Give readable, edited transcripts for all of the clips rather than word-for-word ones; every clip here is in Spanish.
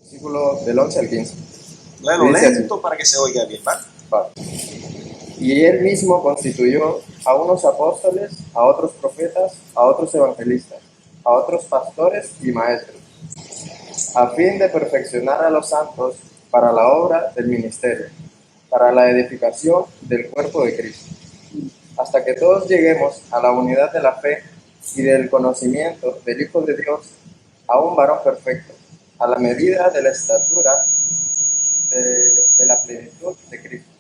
versículo del 11 al 15. Léelo Dice así. lento para que se oiga bien, ¿vale? Vale. Y él mismo constituyó a unos apóstoles, a otros profetas, a otros evangelistas, a otros pastores y maestros, a fin de perfeccionar a los santos para la obra del ministerio, para la edificación del cuerpo de Cristo, hasta que todos lleguemos a la unidad de la fe y del conocimiento del Hijo de Dios, a un varón perfecto, a la medida de la estatura de la plenitud de Cristo,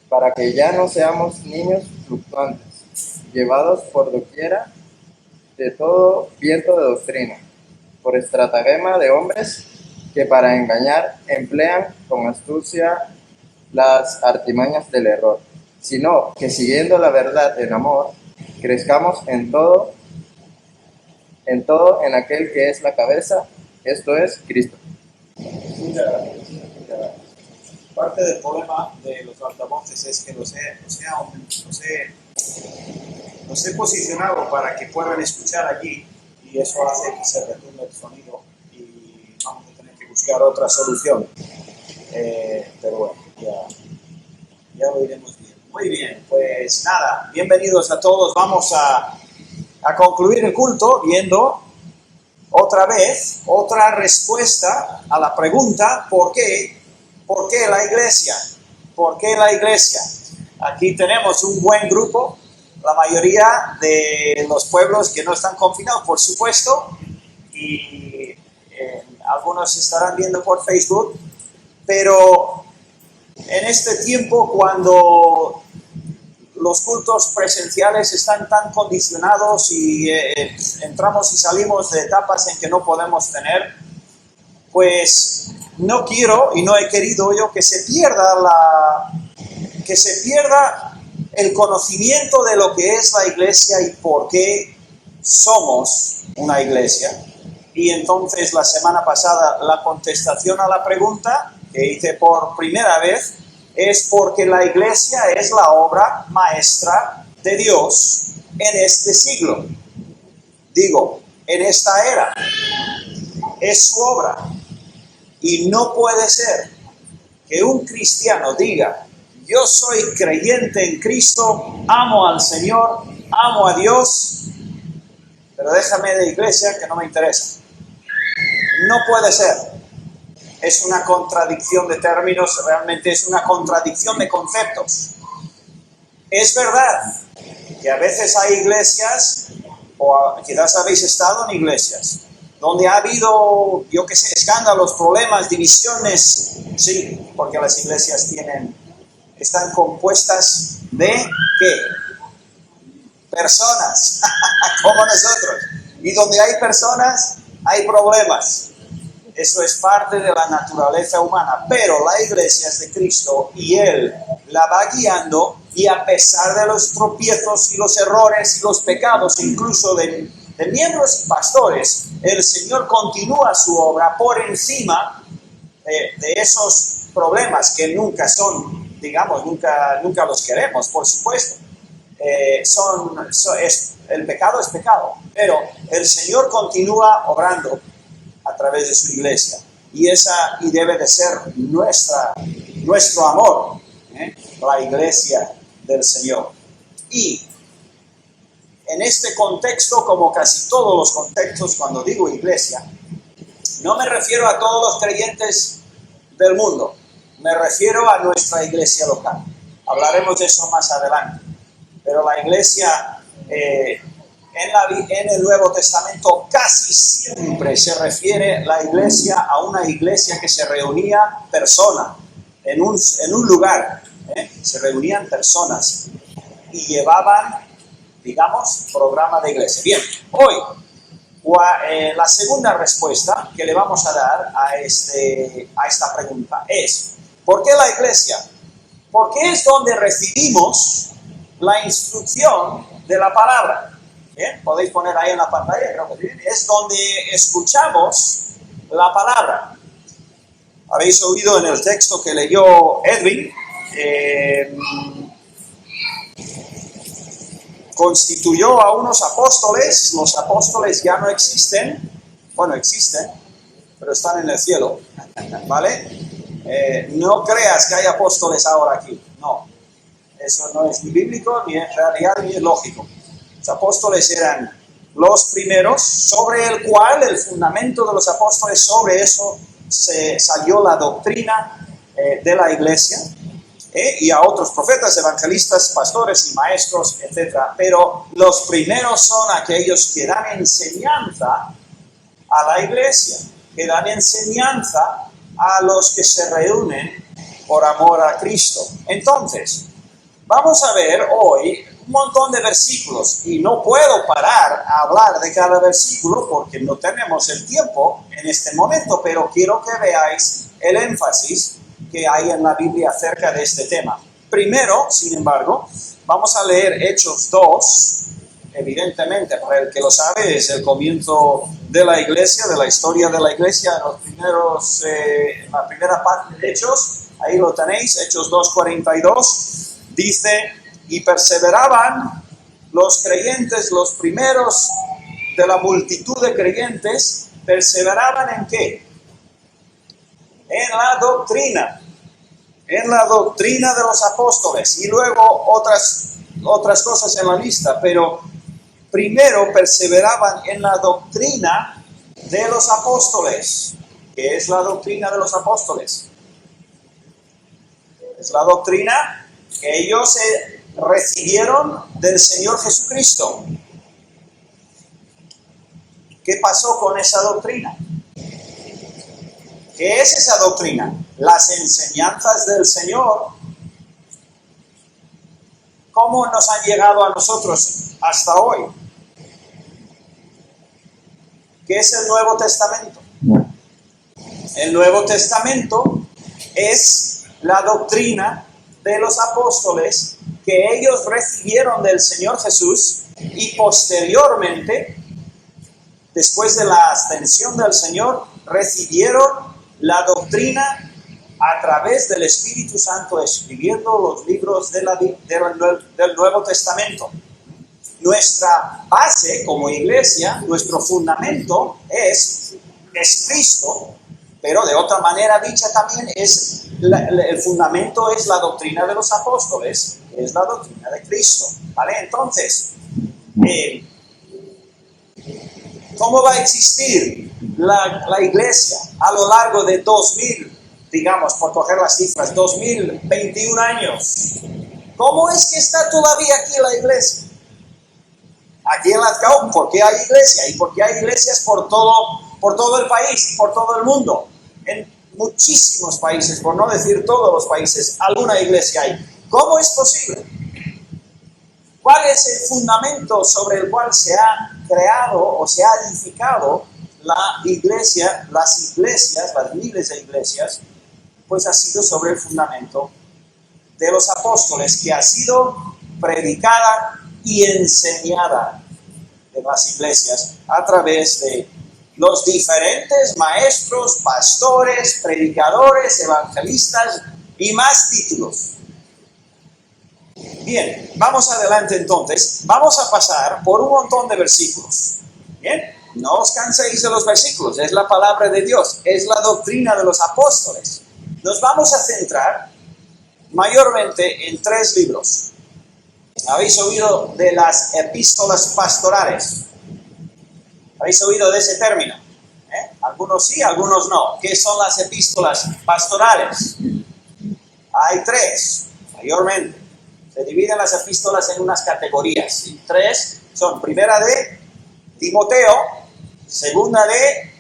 para que ya no seamos niños fluctuantes, llevados por doquiera de todo viento de doctrina, por estratagema de hombres que para engañar emplean con astucia las artimañas del error, sino que siguiendo la verdad en amor, crezcamos en todo en aquel que es la cabeza, esto es Cristo. Muchas gracias. Muchas gracias. Parte del problema de los altavoces es que los he posicionado para que puedan escuchar allí y eso hace que se retumbe el sonido y vamos a tener que buscar otra solución. Pero bueno, ya lo iremos viendo. Muy bien, pues nada, bienvenidos a todos. Vamos a concluir el culto viendo otra vez otra respuesta a la pregunta ¿por qué? ¿Por qué la iglesia? ¿Por qué la iglesia? Aquí tenemos un buen grupo, la mayoría de los pueblos que no están confinados, por supuesto, y algunos estarán viendo por Facebook, pero en este tiempo cuando los cultos presenciales están tan condicionados y entramos y salimos de etapas en que no podemos tener, pues no quiero y no he querido yo que se pierda el conocimiento de lo que es la iglesia y por qué somos una iglesia. Y entonces la semana pasada la contestación a la pregunta que hice por primera vez es porque la iglesia es la obra maestra de Dios en este siglo. Digo, en esta era. Es su obra. Y no puede ser que un cristiano diga, yo soy creyente en Cristo, amo al Señor, amo a Dios, pero déjame de iglesia que no me interesa. No puede ser. Es una contradicción de términos, realmente es una contradicción de conceptos. Es verdad que a veces hay iglesias, o quizás habéis estado en iglesias, donde ha habido, yo qué sé, escándalos, problemas, divisiones. Sí, porque las iglesias están compuestas de, ¿qué? Personas, como nosotros. Y donde hay personas, hay problemas. Eso es parte de la naturaleza humana, pero la iglesia es de Cristo y Él la va guiando y a pesar de los tropiezos y los errores y los pecados, incluso de miembros y pastores, el Señor continúa su obra por encima de esos problemas que nunca son, digamos, nunca los queremos, por supuesto. El pecado es pecado, pero el Señor continúa obrando a través de su iglesia y debe de ser nuestro amor, la iglesia del Señor. Y en este contexto, como casi todos los contextos, cuando digo iglesia, no me refiero a todos los creyentes del mundo, me refiero a nuestra iglesia local. Hablaremos de eso más adelante, pero la iglesia en el Nuevo Testamento casi siempre se refiere la iglesia a una iglesia que se reunía personas en un lugar. Se reunían personas y llevaban, digamos, programa de iglesia. Bien, hoy la segunda respuesta que le vamos a dar a esta pregunta es ¿por qué la iglesia? Porque es donde recibimos la instrucción de la palabra. Bien, podéis poner ahí en la pantalla, creo que bien. Es donde escuchamos la palabra. Habéis oído en el texto que leyó Edwin, constituyó a unos apóstoles. Los apóstoles ya no existen, bueno, existen, pero están en el cielo, ¿vale? No creas que hay apóstoles ahora aquí, no. Eso no es ni bíblico, ni en realidad, ni es lógico. Los apóstoles eran los primeros, sobre el cual el fundamento de los apóstoles, sobre eso se salió la doctrina de la iglesia, y a otros profetas, evangelistas, pastores y maestros, etc. Pero los primeros son aquellos que dan enseñanza a la iglesia, que dan enseñanza a los que se reúnen por amor a Cristo. Entonces, vamos a ver hoy un montón de versículos y no puedo parar a hablar de cada versículo porque no tenemos el tiempo en este momento, pero quiero que veáis el énfasis que hay en la Biblia acerca de este tema. Primero, sin embargo, vamos a leer Hechos 2. Evidentemente, para el que lo sabe, es el comienzo de la iglesia, de la historia de la iglesia, los primeros, la primera parte de Hechos. Ahí lo tenéis, Hechos 2:42. Dice, y perseveraban los creyentes, los primeros de la multitud de creyentes, perseveraban ¿en qué? En la doctrina de los apóstoles, y luego otras cosas en la lista, pero primero perseveraban en la doctrina de los apóstoles. ¿Qué es la doctrina de los apóstoles? Es la doctrina que ellos recibieron del Señor Jesucristo. ¿Qué pasó con esa doctrina? ¿Qué es esa doctrina? Las enseñanzas del Señor. ¿Cómo nos han llegado a nosotros hasta hoy? ¿Qué es el Nuevo Testamento? El Nuevo Testamento es la doctrina de los apóstoles que ellos recibieron del Señor Jesús y posteriormente, después de la ascensión del Señor, recibieron la doctrina a través del Espíritu Santo escribiendo los libros del Nuevo Testamento. Nuestra base como iglesia, nuestro fundamento es Cristo, pero de otra manera dicha también el fundamento es la doctrina de los apóstoles, es la doctrina de Cristo, ¿vale? Entonces, ¿cómo va a existir la iglesia a lo largo de 2000, digamos, por coger las cifras, 2021 años? ¿Cómo es que está todavía aquí la iglesia? Aquí en Lazcao, ¿por qué hay iglesia? Y por qué hay iglesias por todo el país, por todo el mundo. En muchísimos países, por no decir todos los países, alguna iglesia hay. ¿Cómo es posible? ¿Cuál es el fundamento sobre el cual se ha creado o se ha edificado la iglesia, las miles de iglesias? Pues ha sido sobre el fundamento de los apóstoles, que ha sido predicada y enseñada en las iglesias a través de los diferentes maestros, pastores, predicadores, evangelistas y más títulos. Bien, vamos adelante entonces. Vamos a pasar por un montón de versículos. Bien, no os canséis de los versículos, es la palabra de Dios, es la doctrina de los apóstoles. Nos vamos a centrar mayormente en 3 libros. ¿Habéis oído de las epístolas pastorales? ¿Habéis oído de ese término? Algunos sí, algunos no. ¿Qué son las epístolas pastorales? Hay 3, mayormente. Se dividen las epístolas en unas categorías. 3 son: primera de Timoteo, segunda de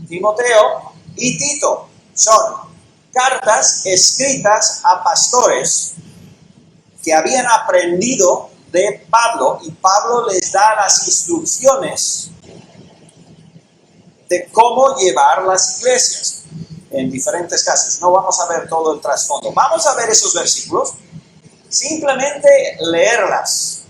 Timoteo y Tito. Son cartas escritas a pastores que habían aprendido de Pablo, y Pablo les da las instrucciones de cómo llevar las iglesias en diferentes casos. No vamos a ver todo el trasfondo. Vamos a ver esos versículos, simplemente leerlas,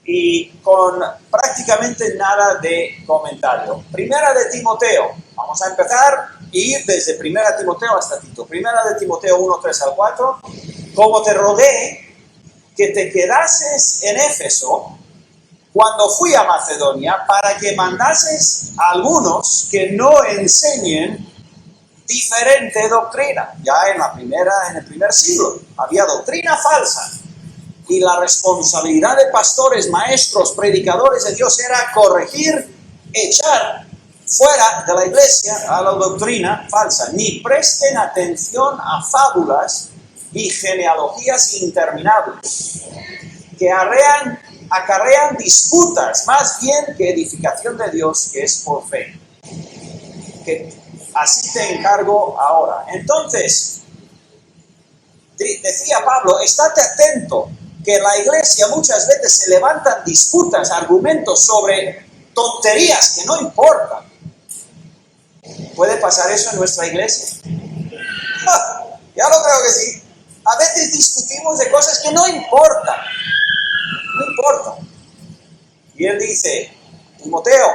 y con prácticamente nada de comentario. Primera de Timoteo. Vamos a empezar y ir desde Primera de Timoteo hasta Tito. Primera de Timoteo 1, 3 al 4. Como te rogué que te quedases en Éfeso cuando fui a Macedonia para que mandases a algunos que no enseñen diferente doctrina. Ya en el primer siglo había doctrina falsa y la responsabilidad de pastores, maestros, predicadores de Dios era corregir, echar fuera de la iglesia a la doctrina falsa. Ni presten atención a fábulas y genealogías interminables que acarrean disputas más bien que edificación de Dios, que es por fe. Que así te encargo ahora. Entonces, decía Pablo, estate atento, que en la iglesia muchas veces se levantan disputas, argumentos sobre tonterías que no importan. ¿Puede pasar eso en nuestra iglesia? Ya lo creo que sí. A veces discutimos de cosas que no importan. No importa. Y él dice, Timoteo,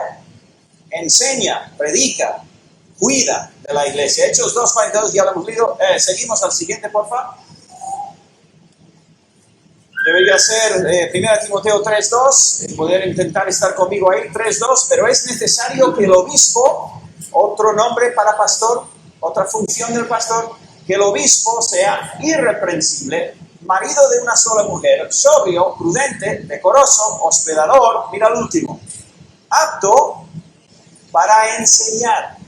enseña, predica, cuida de la iglesia. Hechos 2:42, ya lo hemos leído. Seguimos al siguiente, por favor. Debería ser 1 Timoteo 3:2, poder intentar estar conmigo ahí, 3:2, pero es necesario que el obispo, otro nombre para pastor, otra función del pastor, que el obispo sea irreprensible, marido de una sola mujer, sobrio, prudente, decoroso, hospedador, mira el último, apto para enseñar,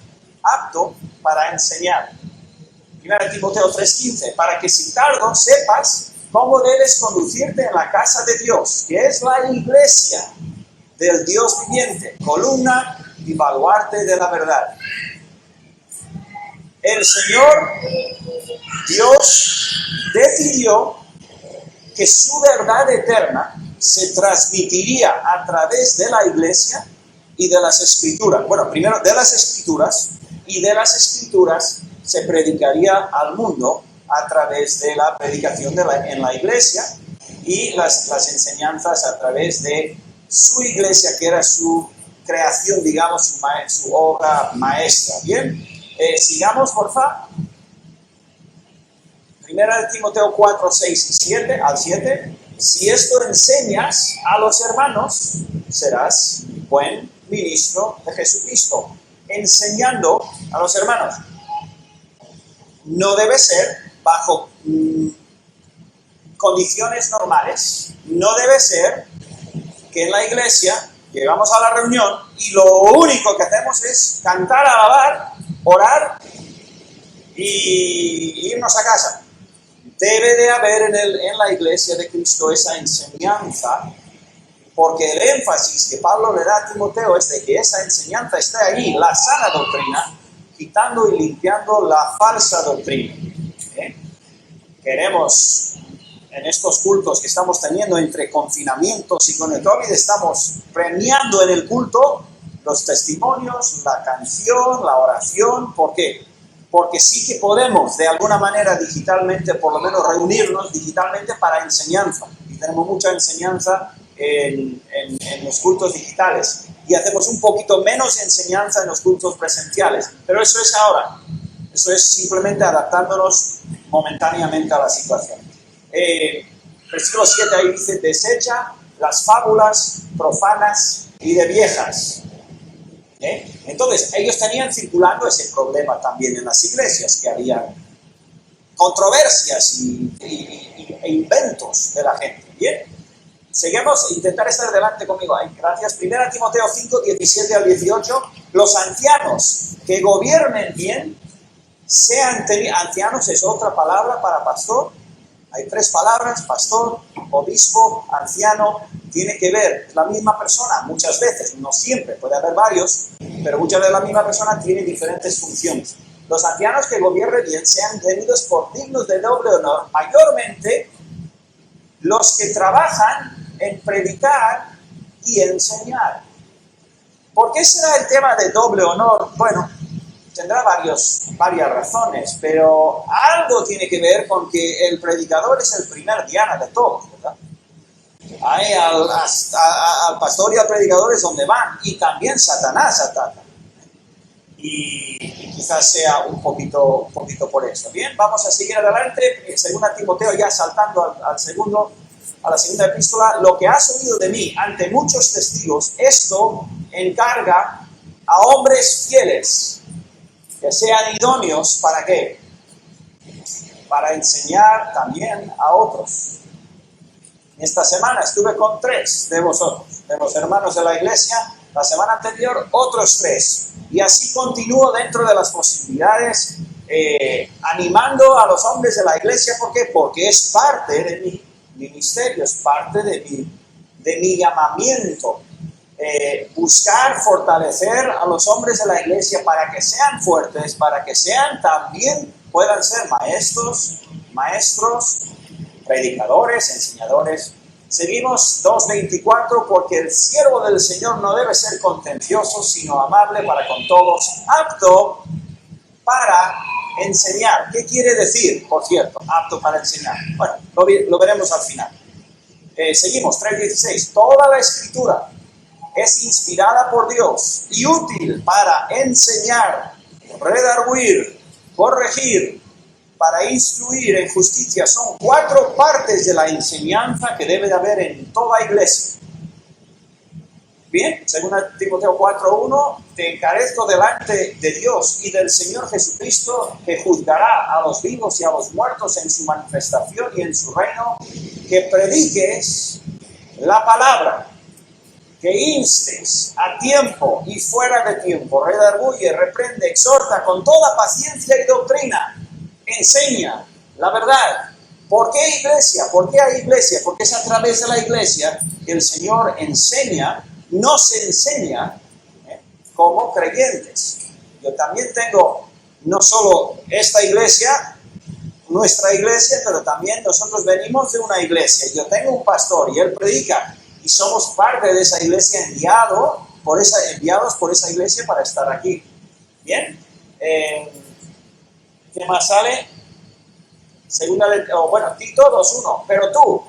apto para enseñar. 1 Timoteo 3:15, para que sin tardo sepas cómo debes conducirte en la casa de Dios, que es la iglesia del Dios viviente, columna y baluarte de la verdad. El Señor Dios decidió que su verdad eterna se transmitiría a través de la iglesia y de las escrituras. Bueno, primero de las escrituras, y de las escrituras se predicaría al mundo a través de la predicación en la iglesia y las enseñanzas a través de su iglesia, que era su creación, digamos, su obra maestra. Bien, sigamos, por favor. 1 Timoteo 4:6 y 7 al 7. Si esto enseñas a los hermanos, serás buen ministro de Jesucristo, enseñando a los hermanos. No debe ser bajo condiciones normales. No debe ser que en la iglesia llegamos a la reunión y lo único que hacemos es cantar, alabar, orar y irnos a casa. Debe de haber en la iglesia de Cristo esa enseñanza, porque el énfasis que Pablo le da a Timoteo es de que esa enseñanza esté allí, la sana doctrina, quitando y limpiando la falsa doctrina. Queremos, en estos cultos que estamos teniendo entre confinamientos y con el COVID, estamos premiando en el culto los testimonios, la canción, la oración. ¿Por qué? Porque sí que podemos de alguna manera digitalmente, por lo menos reunirnos digitalmente para enseñanza. Y tenemos mucha enseñanza en los cultos digitales. Y hacemos un poquito menos enseñanza en los cultos presenciales. Pero eso es ahora. Eso es simplemente adaptándonos momentáneamente a la situación. Versículo 7 ahí dice, desecha las fábulas profanas y de viejas. Entonces, ellos tenían circulando ese problema también en las iglesias, que había controversias e inventos de la gente. Bien, seguimos, intentar estar delante conmigo. Gracias. 1 Timoteo 5, 17 al 18. Los ancianos que gobiernen bien, ancianos es otra palabra para pastor. Hay tres palabras: pastor, obispo, anciano. Tiene que ver, es la misma persona muchas veces, no siempre, puede haber varios, pero muchas veces la misma persona tiene diferentes funciones. Los ancianos que gobiernen bien sean tenidos por dignos de doble honor, mayormente los que trabajan en predicar y enseñar. ¿Por qué será el tema de doble honor? Bueno, tendrá varias razones, pero algo tiene que ver con que el predicador es el primer diana de todos, ¿verdad? Ahí al pastor y al predicador es donde van, y también Satanás ataca. Y quizás sea un poquito por eso. Bien, vamos a seguir adelante. Según Timoteo, ya saltando al segundo, a la segunda epístola, lo que has oído de mí ante muchos testigos, esto encarga a hombres fieles, que sean idóneos, ¿para qué? Para enseñar también a otros. Esta semana estuve con 3 de vosotros, de los hermanos de la iglesia. La semana anterior, otros 3. Y así continúo dentro de las posibilidades, animando a los hombres de la iglesia. ¿Por qué? Porque es parte de mi ministerio, es parte de mi llamamiento. Buscar fortalecer a los hombres de la iglesia para que sean fuertes, para que también puedan ser maestros, predicadores, enseñadores. Seguimos 2:24, porque el siervo del Señor no debe ser contencioso, sino amable para con todos, apto para enseñar. ¿Qué quiere decir, por cierto, apto para enseñar? Bueno, lo veremos al final. Seguimos, 3:16. Toda la Escritura es inspirada por Dios y útil para enseñar, redarguir, corregir, para instruir en justicia. Son 4 partes de la enseñanza que debe de haber en toda iglesia. Bien, según Timoteo 4:1, te encarezco delante de Dios y del Señor Jesucristo, que juzgará a los vivos y a los muertos en su manifestación y en su reino, que prediques la palabra, que instes a tiempo y fuera de tiempo, redarguye, reprende, exhorta con toda paciencia y doctrina. Enseña la verdad. ¿Por qué iglesia? ¿Por qué hay iglesia? Porque es a través de la iglesia que el Señor enseña, nos enseña como creyentes. Yo también tengo no solo esta iglesia, nuestra iglesia, pero también nosotros venimos de una iglesia. Yo tengo un pastor y él predica y somos parte de esa iglesia, enviados por esa iglesia para estar aquí. Bien. ¿Qué más sale? Tito 2:1. Pero tú,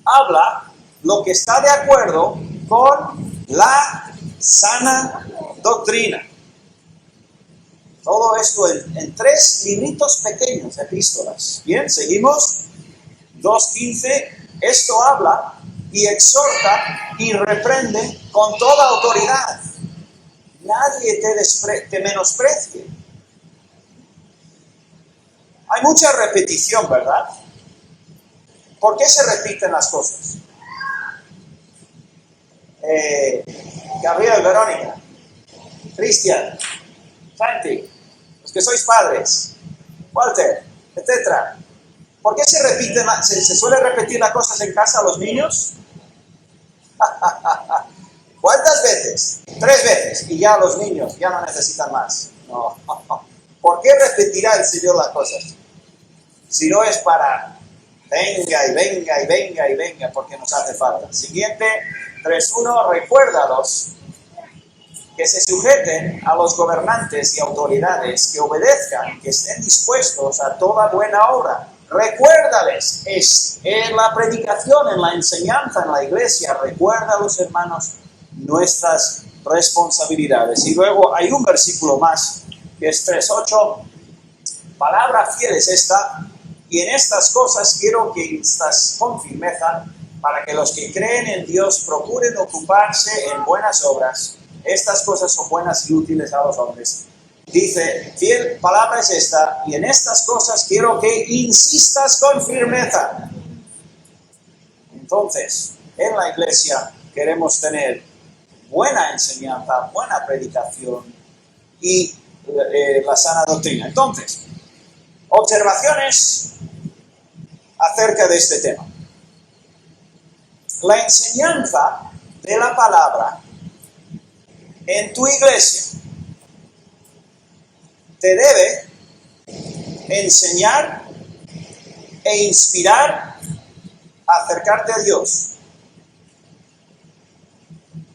habla lo que está de acuerdo con la sana doctrina. Todo esto en 3 libritos pequeños, epístolas. Bien, seguimos. 2:15. Esto habla y exhorta y reprende con toda autoridad. Nadie te menosprecie. Hay mucha repetición, ¿verdad? ¿Por qué se repiten las cosas? Gabriel, Verónica, Cristian, Santi, los que sois padres, Walter, etc. ¿Por qué se repiten, se suele repetir las cosas en casa a los niños? ¿Cuántas veces? 3 veces y ya los niños ya no necesitan más. No. ¿Por qué repetirá el Señor las cosas? Si no es para venga y venga y venga y venga, porque nos hace falta. Siguiente, 3:1, recuérdalos que se sujeten a los gobernantes y autoridades, que obedezcan, que estén dispuestos a toda buena obra. Recuérdales, es en la predicación, en la enseñanza, en la iglesia, recuerda a los hermanos nuestras responsabilidades. Y luego hay un versículo más, que es 3:8, palabra fiel es esta, y en estas cosas quiero que instas con firmeza, para que los que creen en Dios procuren ocuparse en buenas obras. Estas cosas son buenas y útiles a los hombres. Dice, fiel palabra es esta, y en estas cosas quiero que insistas con firmeza. Entonces, en la iglesia queremos tener buena enseñanza, buena predicación y la sana doctrina. Entonces, observaciones acerca de este tema. La enseñanza de la palabra en tu iglesia te debe enseñar e inspirar a acercarte a Dios.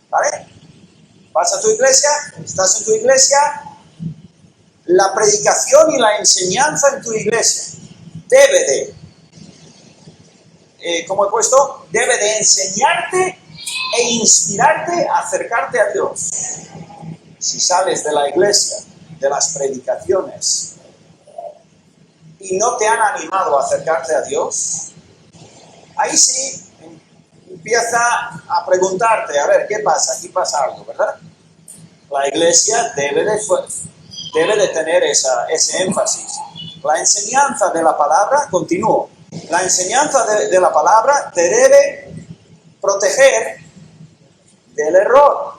¿Vale? Vas a tu iglesia, estás en tu iglesia, la predicación y la enseñanza en tu iglesia debe de enseñarte e inspirarte a acercarte a Dios. Si sales de la iglesia, de las predicaciones, y no te han animado a acercarte a Dios, ahí sí empieza a preguntarte, a ver, ¿qué pasa? Aquí pasa algo, ¿verdad? La iglesia debe de tener ese énfasis. La enseñanza de la palabra, continúo, la enseñanza de la palabra te debe proteger del error.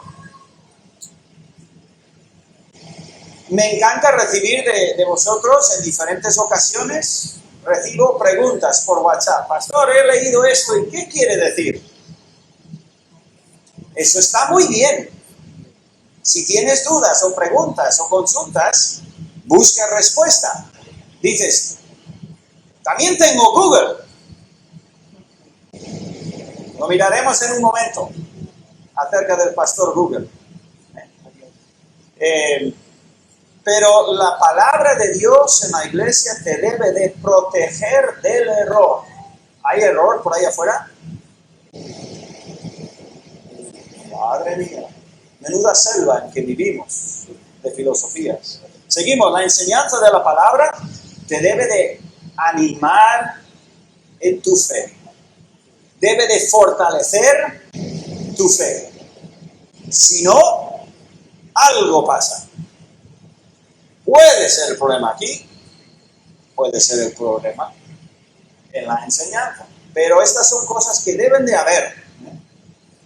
Me encanta recibir de vosotros en diferentes ocasiones, recibo preguntas por WhatsApp. Pastor, he leído esto, ¿y qué quiere decir? Eso está muy bien. Si tienes dudas o preguntas o consultas, busca respuesta. Dices, también tengo Google. Lo miraremos en un momento acerca del pastor Google. Pero la palabra de Dios en la iglesia te debe de proteger del error. ¿Hay error por ahí afuera? Madre mía, menuda selva en que vivimos de filosofías. Seguimos, la enseñanza de la palabra te debe de animar en tu fe. Debe de fortalecer tu fe. Si no, algo pasa. Puede ser el problema aquí, puede ser el problema en la enseñanza. Pero estas son cosas que deben de haber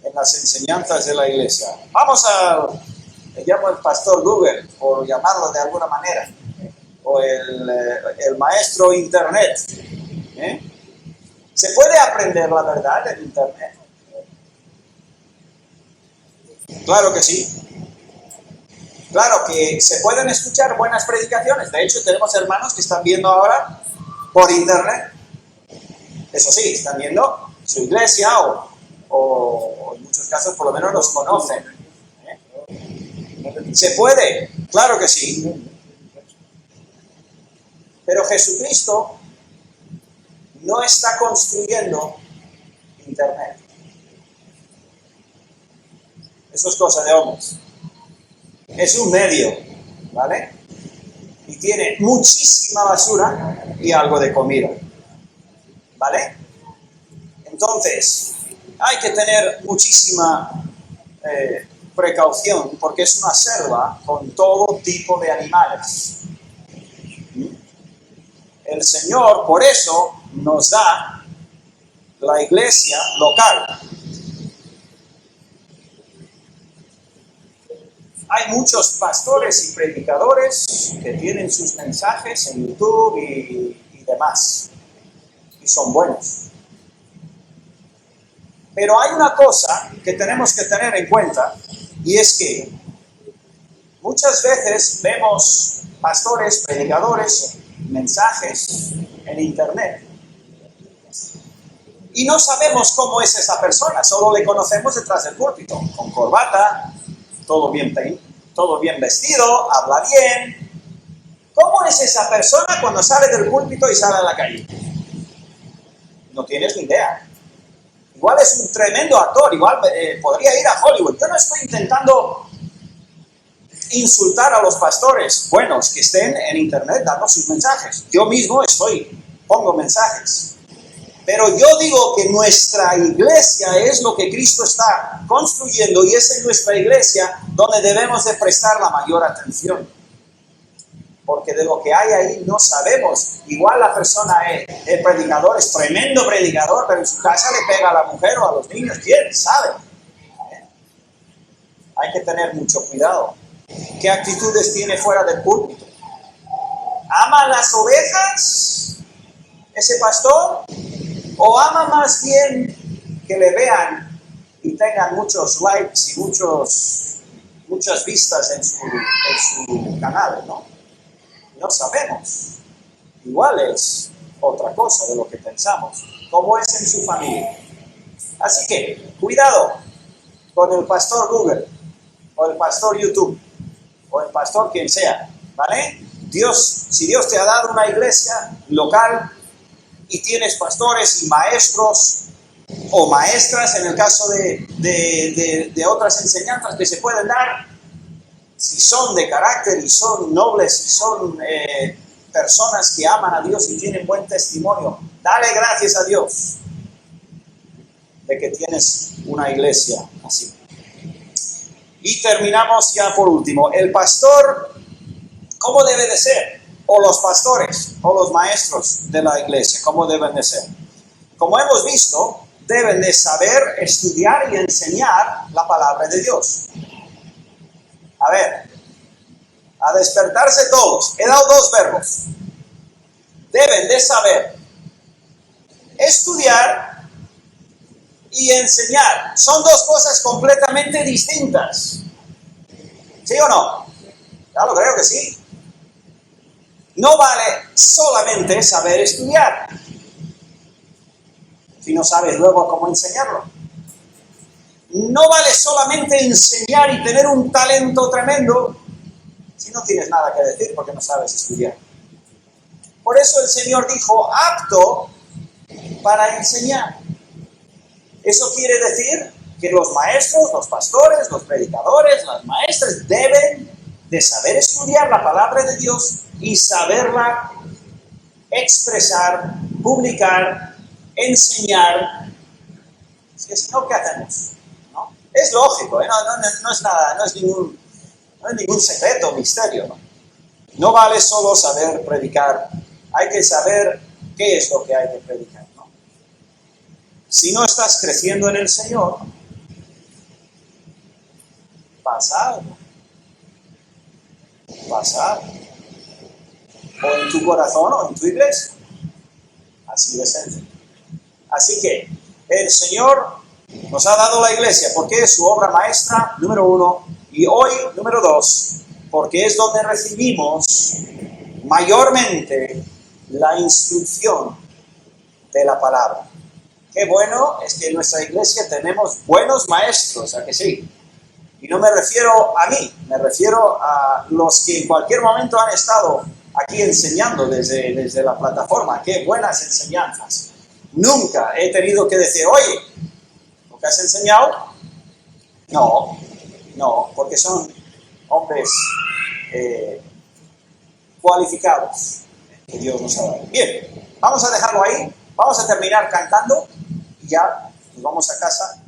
en las enseñanzas de la iglesia. Le llamo el pastor Google, por llamarlo de alguna manera, o el maestro Internet. ¿Se puede aprender la verdad en Internet? Claro que sí. Claro que se pueden escuchar buenas predicaciones. De hecho, tenemos hermanos que están viendo ahora por Internet. Eso sí, están viendo su iglesia o en muchos casos por lo menos los conocen. ¿Se puede? Claro que sí. Pero Jesucristo no está construyendo Internet. Eso es cosa de hombres. Es un medio, ¿vale? Y tiene muchísima basura y algo de comida, ¿vale? Entonces, hay que tener muchísima precaución porque es una selva con todo tipo de animales. El Señor, por eso, nos da la iglesia local. Hay muchos pastores y predicadores que tienen sus mensajes en YouTube y demás, y son buenos. Pero hay una cosa que tenemos que tener en cuenta, y es que muchas veces vemos pastores, predicadores, mensajes en Internet, y no sabemos cómo es esa persona, solo le conocemos detrás del púlpito, con corbata, todo bien vestido, habla bien. ¿Cómo es esa persona cuando sale del púlpito y sale a la calle? No tienes ni idea. Igual es un tremendo actor, igual podría ir a Hollywood. Yo no estoy intentando insultar a los pastores buenos que estén en Internet dando sus mensajes. Yo mismo pongo mensajes. Pero yo digo que nuestra iglesia es lo que Cristo está construyendo y es en nuestra iglesia donde debemos de prestar la mayor atención. Porque de lo que hay ahí no sabemos. Igual la persona, el predicador es tremendo predicador, pero en su casa le pega a la mujer o a los niños. ¿Quién sabe? Hay que tener mucho cuidado. ¿Qué actitudes tiene fuera del púlpito? ¿Ama las ovejas ese pastor? ¿O ama más bien que le vean y tengan muchos likes y muchas vistas en su canal, ¿no? No sabemos. Igual es otra cosa de lo que pensamos. ¿Cómo es en su familia? Así que, cuidado con el pastor Google, o el pastor YouTube, o el pastor quien sea, ¿vale? Si Dios te ha dado una iglesia local, y tienes pastores y maestros o maestras en el caso de otras enseñanzas que se pueden dar, si son de carácter y son nobles y son personas que aman a Dios y tienen buen testimonio, dale gracias a Dios. de que tienes una iglesia así. Y terminamos ya por último. El pastor, ¿cómo debe de ser? O los pastores, o los maestros de la iglesia, ¿cómo deben de ser? Como hemos visto, deben de saber estudiar y enseñar la palabra de Dios. A ver, a despertarse todos. He dado dos verbos. Deben de saber estudiar y enseñar. Son dos cosas completamente distintas. ¿Sí o no? Claro, creo que sí. No vale solamente saber estudiar si no sabes luego cómo enseñarlo. No vale solamente enseñar y tener un talento tremendo si no tienes nada que decir porque no sabes estudiar. Por eso el Señor dijo, apto para enseñar. Eso quiere decir que los maestros, los pastores, los predicadores, las maestras deben de saber estudiar la palabra de Dios y saberla expresar, publicar, enseñar. Es que si no, ¿qué hacemos? ¿No? Es lógico, ¿eh? No es nada, no es ningún secreto, misterio. No vale solo saber predicar, hay que saber qué es lo que hay que predicar. ¿No? Si no estás creciendo en el Señor, pasa algo. Pasa algo. O en tu corazón o en tu iglesia. Así de sencillo. Así que el Señor nos ha dado la iglesia porque es su obra maestra, número 1, y hoy, número 2, porque es donde recibimos mayormente la instrucción de la palabra. Qué bueno es que en nuestra iglesia tenemos buenos maestros, ¿a que sí? Y no me refiero a mí, me refiero a los que en cualquier momento han estado aquí enseñando desde la plataforma. Qué buenas enseñanzas. Nunca he tenido que decir, oye, ¿lo que has enseñado? No, porque son hombres cualificados que Dios nos ha dado. Bien, vamos a dejarlo ahí, vamos a terminar cantando y ya nos vamos a casa.